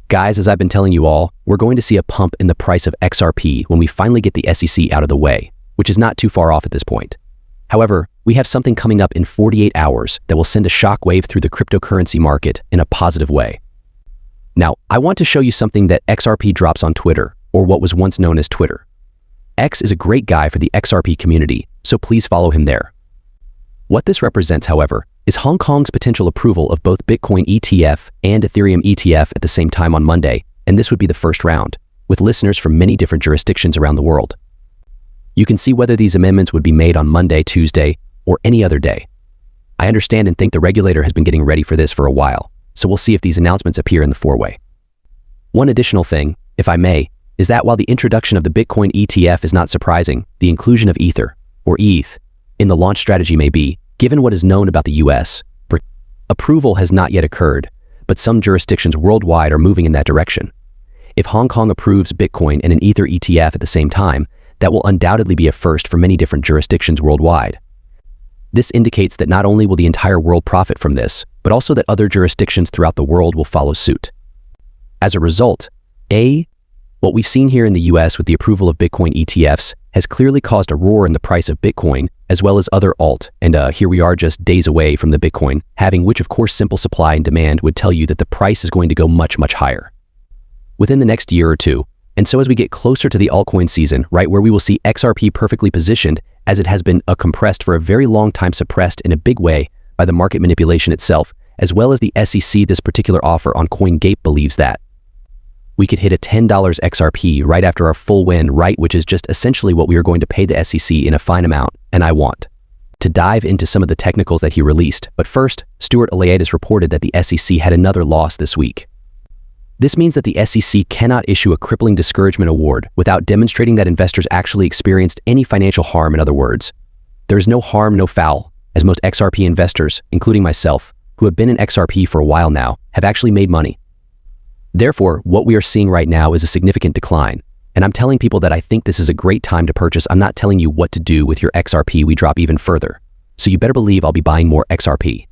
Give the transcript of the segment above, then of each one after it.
Guys, as I've been telling you all, we're going to see a pump in the price of XRP when we finally get the SEC out of the way, which is not too far off at this point. However, we have something coming up in 48 hours that will send a shockwave through the cryptocurrency market in a positive way. Now, I want to show you something that XRP drops on Twitter, or what was once known as Twitter. X is a great guy for the XRP community, so please follow him there. What this represents, however, is Hong Kong's potential approval of both Bitcoin ETF and Ethereum ETF at the same time on Monday, and this would be the first round, with listeners from many different jurisdictions around the world. You can see whether these amendments would be made on Monday, Tuesday, or any other day. I understand and think the regulator has been getting ready for this for a while, so we'll see if these announcements appear in the four-way. One additional thing, if I may, is that while the introduction of the Bitcoin ETF is not surprising, the inclusion of Ether, or ETH, in the launch strategy may be, given what is known about the US. Approval has not yet occurred, but some jurisdictions worldwide are moving in that direction. If Hong Kong approves Bitcoin and an Ether ETF at the same time, that will undoubtedly be a first for many different jurisdictions worldwide. This indicates that not only will the entire world profit from this, but also that other jurisdictions throughout the world will follow suit. As a result, what we've seen here in the US with the approval of Bitcoin ETFs has clearly caused a roar in the price of Bitcoin, as well as other alt, and here we are just days away from the Bitcoin having, which of course simple supply and demand would tell you that the price is going to go much, much higher within the next year or two. And so as we get closer to the altcoin season, right, where we will see XRP perfectly positioned, as it has been compressed for a very long time, suppressed in a big way by the market manipulation itself, as well as the SEC. This particular offer on CoinGate believes that we could hit a $10 XRP right after our full win, right, which is just essentially what we are going to pay the SEC in a fine amount. And I want to dive into some of the technicals that he released. But first, Stuart Eliadis reported that the SEC had another loss this week. This means that the SEC cannot issue a crippling discouragement award without demonstrating that investors actually experienced any financial harm. In other words, there is no harm, no foul, as most XRP investors, including myself, who have been in XRP for a while now, have actually made money. Therefore, what we are seeing right now is a significant decline, and I'm telling people that I think this is a great time to purchase. I'm not telling you what to do with your XRP. We drop even further, so you better believe I'll be buying more XRP.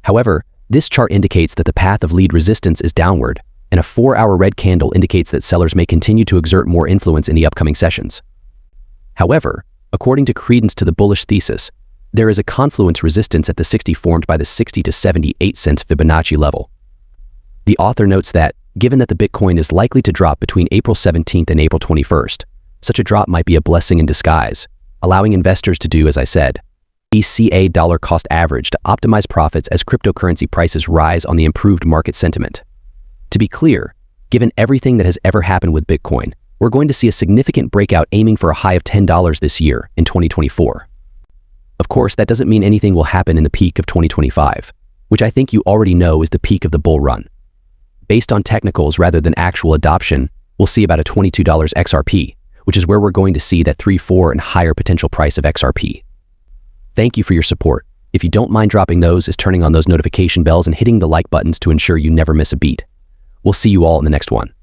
However, this chart indicates that the path of lead resistance is downward, and a 4-hour red candle indicates that sellers may continue to exert more influence in the upcoming sessions. However, according to credence to the bullish thesis, there is a confluence resistance at the 60 formed by the 60 to 78 cents Fibonacci level. The author notes that, given that the Bitcoin is likely to drop between April 17th and April 21st, such a drop might be a blessing in disguise, allowing investors to do, as I said, ECA dollar cost average to optimize profits as cryptocurrency prices rise on the improved market sentiment. To be clear, given everything that has ever happened with Bitcoin, we're going to see a significant breakout aiming for a high of $10 this year in 2024. Of course, that doesn't mean anything will happen in the peak of 2025, which I think you already know is the peak of the bull run. Based on technicals rather than actual adoption, we'll see about a $22 XRP, which is where we're going to see that 3-4 and higher potential price of XRP. Thank you for your support. If you don't mind dropping those, is turning on those notification bells and hitting the like buttons to ensure you never miss a beat. We'll see you all in the next one.